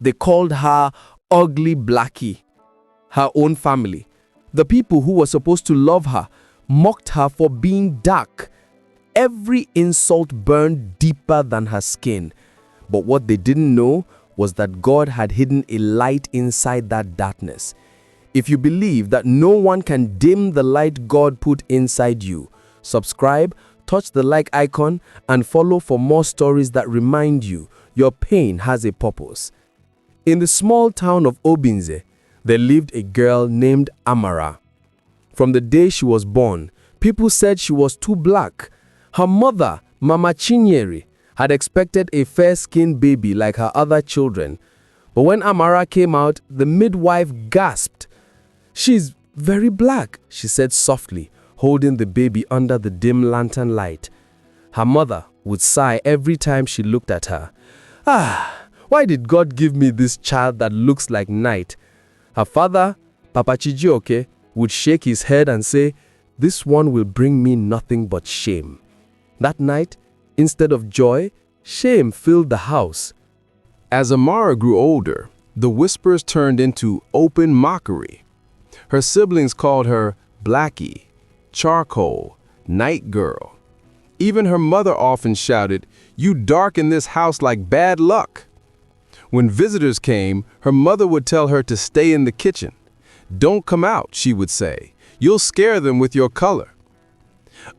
They called her ugly Blacky. Her own family, the people who were supposed to love her, mocked her for being dark. Every insult burned deeper than her skin. But what they didn't know was that God had hidden a light inside that darkness. If you believe that no one can dim the light God put inside you, subscribe, touch the like icon, and follow for more stories that remind you your pain has a purpose. In the small town of Obinze, there lived a girl named Amara. From the day she was born, people said she was too black. Her mother, Mama Chinyere, had expected a fair-skinned baby like her other children. But when Amara came out, the midwife gasped. "She's very black," she said softly, holding the baby under the dim lantern light. Her mother would sigh every time she looked at her. Why did God give me this child that looks like night? Her father, Papa Chijioke, would shake his head and say, "This one will bring me nothing but shame." That night, instead of joy, shame filled the house. As Amara grew older, the whispers turned into open mockery. Her siblings called her Blacky, Charcoal, Night Girl. Even her mother often shouted, "You darken this house like bad luck." When visitors came, her mother would tell her to stay in the kitchen. "Don't come out," she would say. "You'll scare them with your color."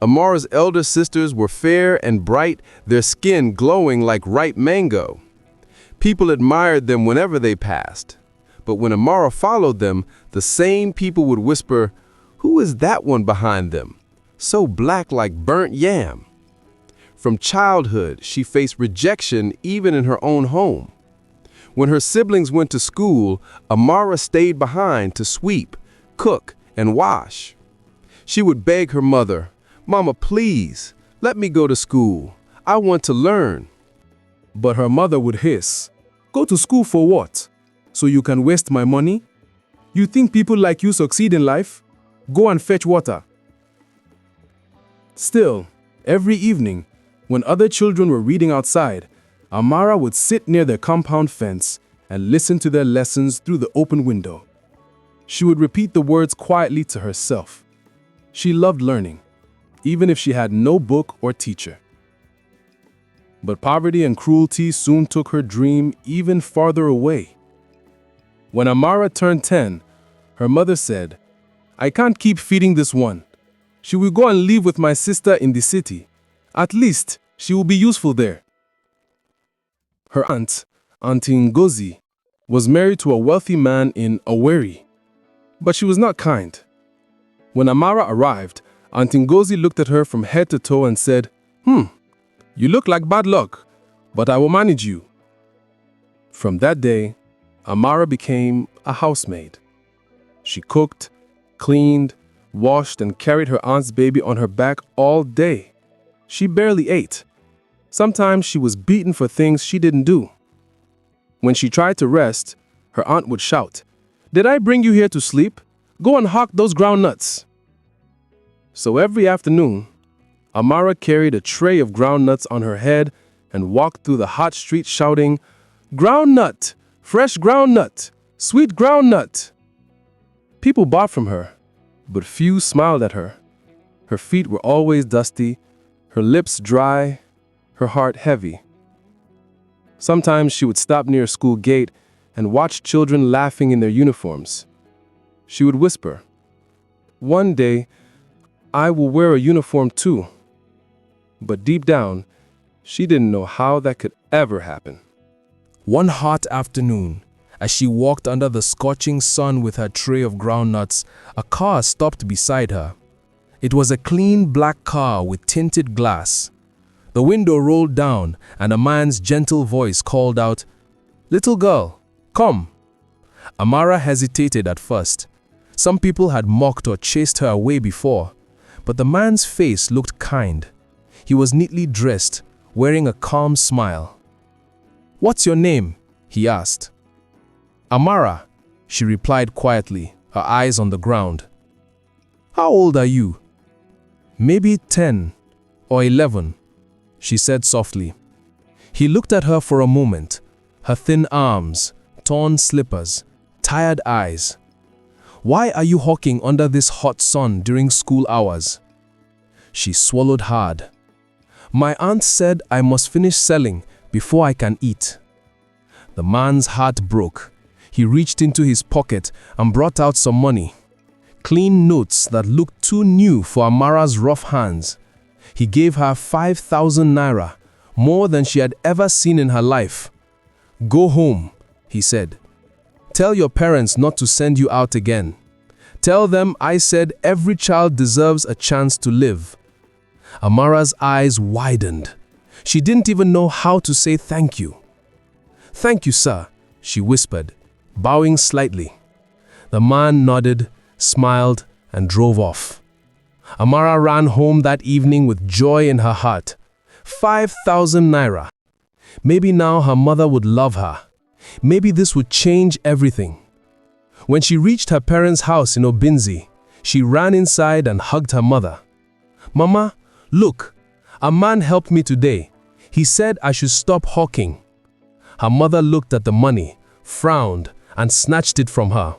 Amara's elder sisters were fair and bright, their skin glowing like ripe mango. People admired them whenever they passed. But when Amara followed them, the same people would whisper, "Who is that one behind them? So black like burnt yam." From childhood, she faced rejection even in her own home. When her siblings went to school, Amara stayed behind to sweep, cook, and wash. She would beg her mother, "Mama, please, let me go to school. I want to learn." But her mother would hiss, "Go to school for what? So you can waste my money? You think people like you succeed in life? Go and fetch water." Still, every evening, when other children were reading outside, Amara would sit near their compound fence and listen to their lessons through the open window. She would repeat the words quietly to herself. She loved learning, even if she had no book or teacher. But poverty and cruelty soon took her dream even farther away. When Amara turned 10, her mother said, "I can't keep feeding this one. She will go and live with my sister in the city. At least she will be useful there." Her aunt, Auntie Ngozi, was married to a wealthy man in Owerri, but she was not kind. When Amara arrived, Auntie Ngozi looked at her from head to toe and said, "You look like bad luck, but I will manage you." From that day, Amara became a housemaid. She cooked, cleaned, washed, and carried her aunt's baby on her back all day. She barely ate. Sometimes she was beaten for things she didn't do. When she tried to rest, her aunt would shout, "Did I bring you here to sleep? Go and hawk those groundnuts." So every afternoon, Amara carried a tray of groundnuts on her head and walked through the hot street shouting, "Groundnut! Fresh groundnut! Sweet groundnut!" People bought from her, but few smiled at her. Her feet were always dusty, her lips dry, her heart heavy. Sometimes she would stop near a school gate and watch children laughing in their uniforms. She would whisper, "One day, I will wear a uniform too." But deep down, she didn't know how that could ever happen. One hot afternoon, as she walked under the scorching sun with her tray of groundnuts, a car stopped beside her. It was a clean black car with tinted glass. The window rolled down and a man's gentle voice called out, "Little girl, come." Amara hesitated at first. Some people had mocked or chased her away before, but the man's face looked kind. He was neatly dressed, wearing a calm smile. "What's your name?" he asked. "Amara," she replied quietly, her eyes on the ground. "How old are you?" "Maybe 10 or 11, she said softly. He looked at her for a moment, her thin arms, torn slippers, tired eyes. "Why are you hawking under this hot sun during school hours?" She swallowed hard. "My aunt said I must finish selling before I can eat." The man's heart broke. He reached into his pocket and brought out some money. Clean notes that looked too new for Amara's rough hands. He gave her 5,000 naira, more than she had ever seen in her life. "Go home," he said. "Tell your parents not to send you out again. Tell them I said every child deserves a chance to live." Amara's eyes widened. She didn't even know how to say thank you. "Thank you, sir," she whispered, bowing slightly. The man nodded, smiled, and drove off. Amara ran home that evening with joy in her heart. 5,000 naira. Maybe now her mother would love her. Maybe this would change everything. When she reached her parents' house in Obinzi, she ran inside and hugged her mother. "Mama, look, a man helped me today. He said I should stop hawking." Her mother looked at the money, frowned, and snatched it from her.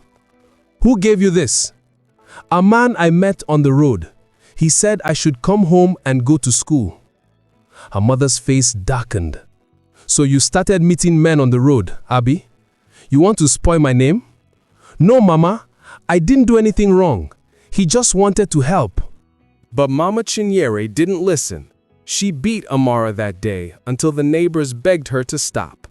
"Who gave you this?" "A man I met on the road. He said I should come home and go to school." Her mother's face darkened. "So you started meeting men on the road, Abi? You want to spoil my name?" "No, Mama, I didn't do anything wrong. He just wanted to help." But Mama Chinyere didn't listen. She beat Amara that day until the neighbors begged her to stop.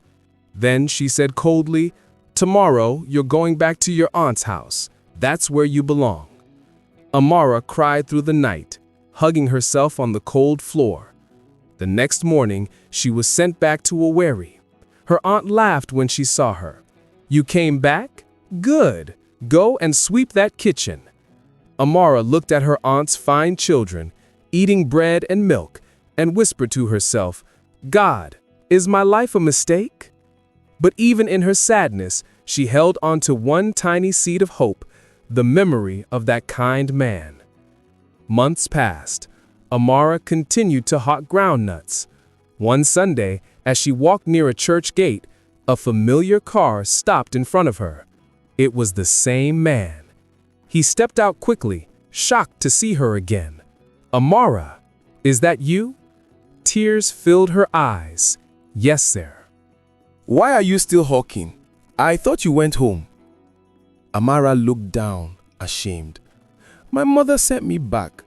Then she said coldly, "Tomorrow you're going back to your aunt's house. That's where you belong." Amara cried through the night, hugging herself on the cold floor. The next morning, she was sent back to Owerri. Her aunt laughed when she saw her. "You came back? Good. Go and sweep that kitchen." Amara looked at her aunt's fine children, eating bread and milk, and whispered to herself, "God, is my life a mistake?" But even in her sadness, she held on to one tiny seed of hope, the memory of that kind man. Months passed. Amara continued to hawk groundnuts. One Sunday, as she walked near a church gate, a familiar car stopped in front of her. It was the same man. He stepped out quickly, shocked to see her again. "Amara, is that you?" Tears filled her eyes. "Yes, sir." Why are you still hawking? I thought you went home." Amara looked down, ashamed. "My mother sent me back."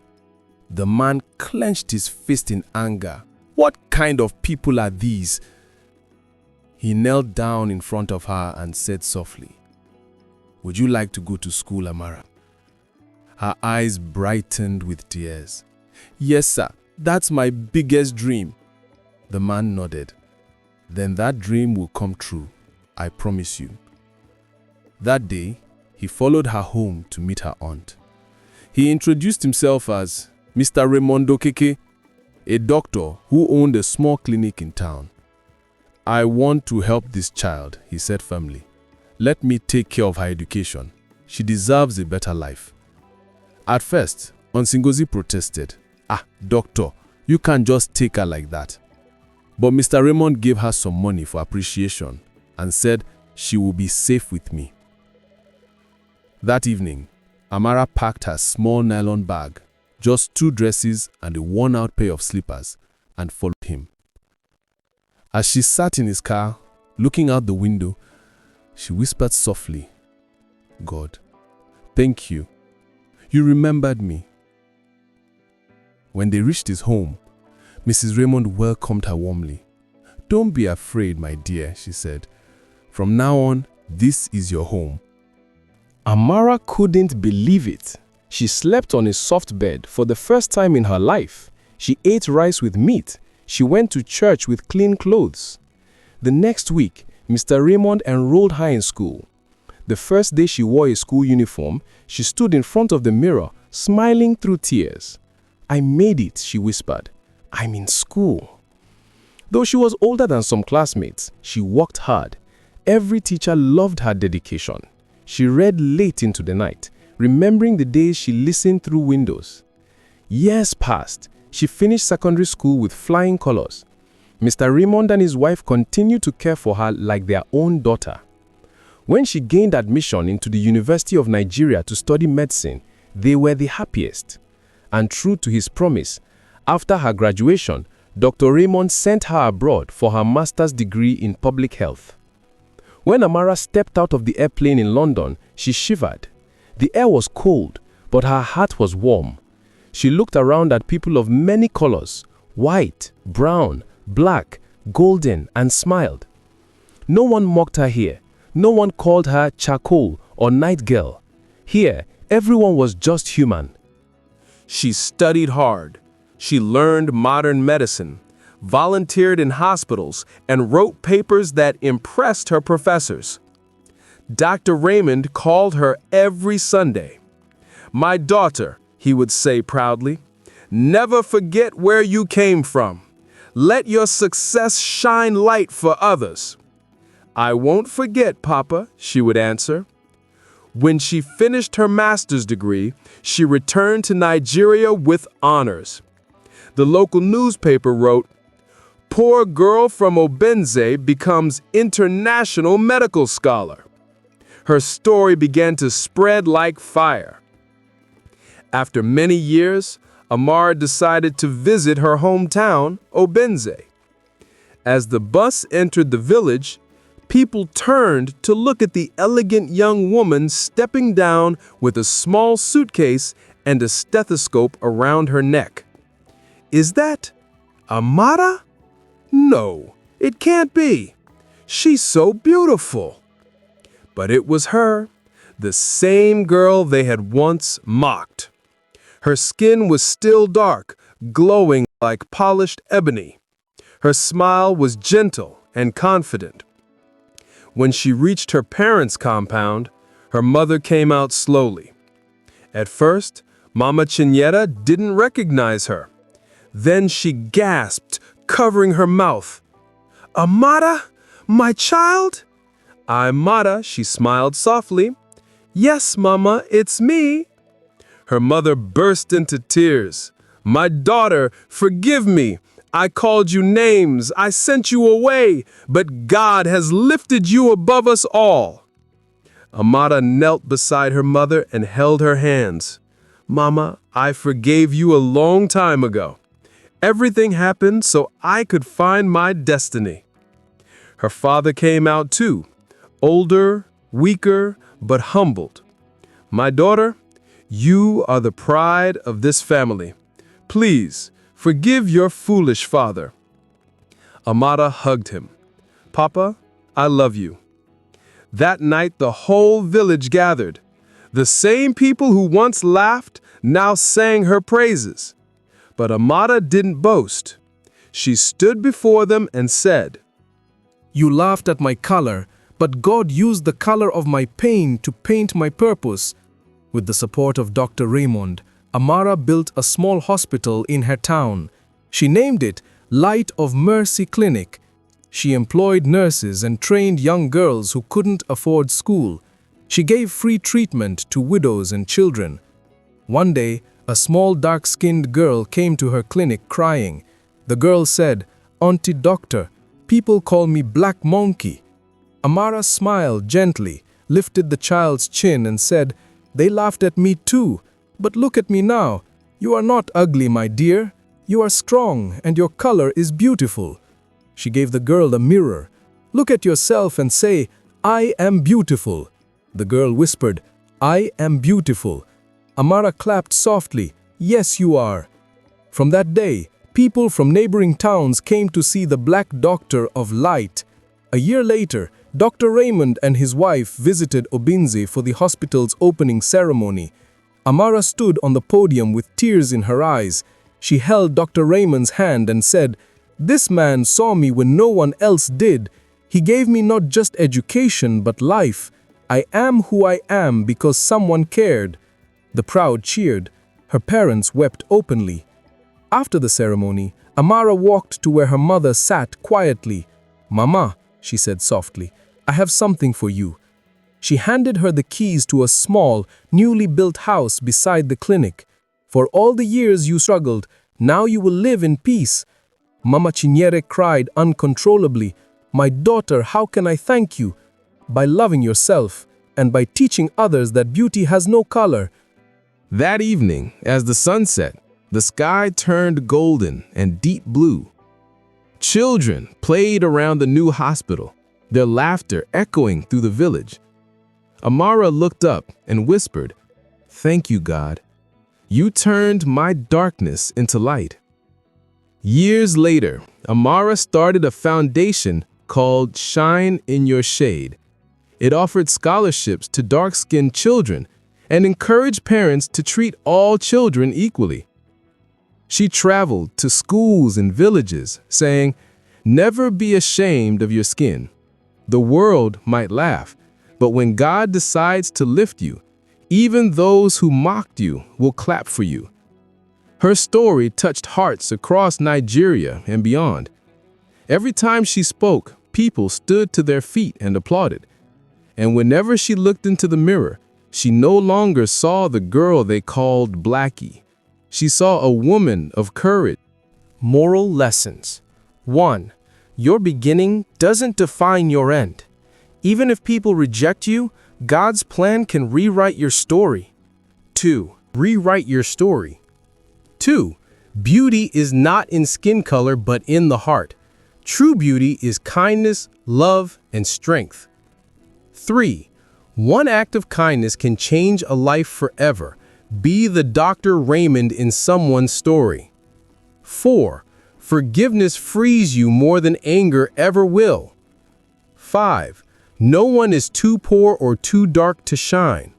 The man clenched his fist in anger. "What kind of people are these?" He knelt down in front of her and said softly, "Would you like to go to school, Amara?" Her eyes brightened with tears. "Yes, sir. That's my biggest dream." The man nodded. "Then that dream will come true, I promise you." That day, he followed her home to meet her aunt. He introduced himself as Mr. Raymond Okeke, a doctor who owned a small clinic in town. "I want to help this child," he said firmly. "Let me take care of her education. She deserves a better life." At first, Onsingozi protested. "Ah, doctor, you can't just take her like that." But Mr. Raymond gave her some money for appreciation and said she will be safe with me. That evening, Amara packed her small nylon bag, just 2 dresses and a worn-out pair of slippers, and followed him. As she sat in his car, looking out the window, she whispered softly, "God, thank you. You remembered me." When they reached his home, Mrs. Raymond welcomed her warmly. "Don't be afraid, my dear," she said. "From now on, this is your home." Amara couldn't believe it. She slept on a soft bed for the first time in her life. She ate rice with meat. She went to church with clean clothes. The next week, Mr. Raymond enrolled her in school. The first day she wore a school uniform, she stood in front of the mirror, smiling through tears. "I made it," she whispered. "I'm in school." Though she was older than some classmates, she worked hard. Every teacher loved her dedication. She read late into the night, remembering the days she listened through windows. Years passed. She finished secondary school with flying colors. Mr. Raymond and his wife continued to care for her like their own daughter. When she gained admission into the University of Nigeria to study medicine, they were the happiest. And true to his promise, after her graduation, Dr. Raymond sent her abroad for her master's degree in public health. When Amara stepped out of the airplane in London, she shivered. The air was cold, but her heart was warm. She looked around at people of many colors, white, brown, black, golden, and smiled. No one mocked her here. No one called her charcoal or night girl. Here, everyone was just human. She studied hard. She learned modern medicine, volunteered in hospitals, and wrote papers that impressed her professors. Dr. Raymond called her every Sunday. "My daughter," he would say proudly, "never forget where you came from. Let your success shine light for others." "I won't forget, Papa," she would answer. When she finished her master's degree, she returned to Nigeria with honors. The local newspaper wrote, "Poor girl from Obenze becomes international medical scholar." Her story began to spread like fire. After many years, Amara decided to visit her hometown, Obenze. As the bus entered the village, people turned to look at the elegant young woman stepping down with a small suitcase and a stethoscope around her neck. "Is that Amara? No, it can't be. She's so beautiful." But it was her, the same girl they had once mocked. Her skin was still dark, glowing like polished ebony. Her smile was gentle and confident. When she reached her parents' compound, her mother came out slowly. At first, Mama Chinyere didn't recognize her. Then she gasped, covering her mouth. "Amara, my child?" "Amara," she smiled softly. "Yes, Mama, it's me." Her mother burst into tears. "My daughter, forgive me. I called you names, I sent you away, but God has lifted you above us all." Amara knelt beside her mother and held her hands. "Mama, I forgave you a long time ago. Everything happened so I could find my destiny." Her father came out too, older, weaker, but humbled. "My daughter, you are the pride of this family. Please, forgive your foolish father." Amara hugged him. "Papa, I love you." That night, the whole village gathered. The same people who once laughed now sang her praises. But Amara didn't boast. She stood before them and said, You laughed at my color, but God used the color of my pain to paint my purpose. With the support of Dr. Raymond, Amara built a small hospital in her town. She named it Light of Mercy Clinic. She employed nurses and trained young girls who couldn't afford school. She gave free treatment to widows and children. One day, a small dark-skinned girl came to her clinic crying. The girl said, "Auntie Doctor, people call me Black Monkey." Amara smiled gently, lifted the child's chin and said, "They laughed at me too, but look at me now. You are not ugly, my dear. You are strong and your color is beautiful." She gave the girl a mirror. "Look at yourself and say, 'I am beautiful.'" The girl whispered, "I am beautiful." Amara clapped softly, "Yes, you are." From that day, people from neighboring towns came to see the Black Doctor of Light. A year later, Dr. Raymond and his wife visited Obinze for the hospital's opening ceremony. Amara stood on the podium with tears in her eyes. She held Dr. Raymond's hand and said, "This man saw me when no one else did. He gave me not just education but life. I am who I am because someone cared." The crowd cheered. Her parents wept openly. After the ceremony, Amara walked to where her mother sat quietly. "Mama," she said softly, "I have something for you." She handed her the keys to a small, newly built house beside the clinic. "For all the years you struggled, now you will live in peace." Mama Chinyere cried uncontrollably, "My daughter, how can I thank you?" by loving yourself, and by teaching others that beauty has no color. That evening, as the sun set, the sky turned golden and deep blue. Children played around the new hospital, their laughter echoing through the village. Amara looked up and whispered, "Thank you, God. You turned my darkness into light." Years later, Amara started a foundation called Shine in Your Shade. It offered scholarships to dark-skinned children and encouraged parents to treat all children equally. She traveled to schools and villages, saying, "Never be ashamed of your skin. The world might laugh, but when God decides to lift you, even those who mocked you will clap for you." Her story touched hearts across Nigeria and beyond. Every time she spoke, people stood to their feet and applauded. And whenever she looked into the mirror, she no longer saw the girl they called Blacky. She saw a woman of courage. Moral lessons. 1. Your beginning doesn't define your end. Even if people reject you, God's plan can rewrite your story. 2. Rewrite your story. 2. Beauty is not in skin color but in the heart. True beauty is kindness, love, and strength. 3. One act of kindness can change a life forever. Be the Dr. Raymond in someone's story. 4. Forgiveness frees you more than anger ever will. 5. No one is too poor or too dark to shine.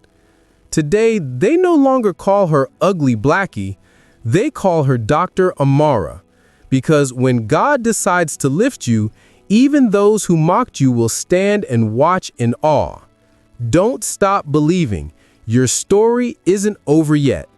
Today, they no longer call her Ugly Blacky. They call her Dr. Amara. Because when God decides to lift you, even those who mocked you will stand and watch in awe. Don't stop believing. Your story isn't over yet.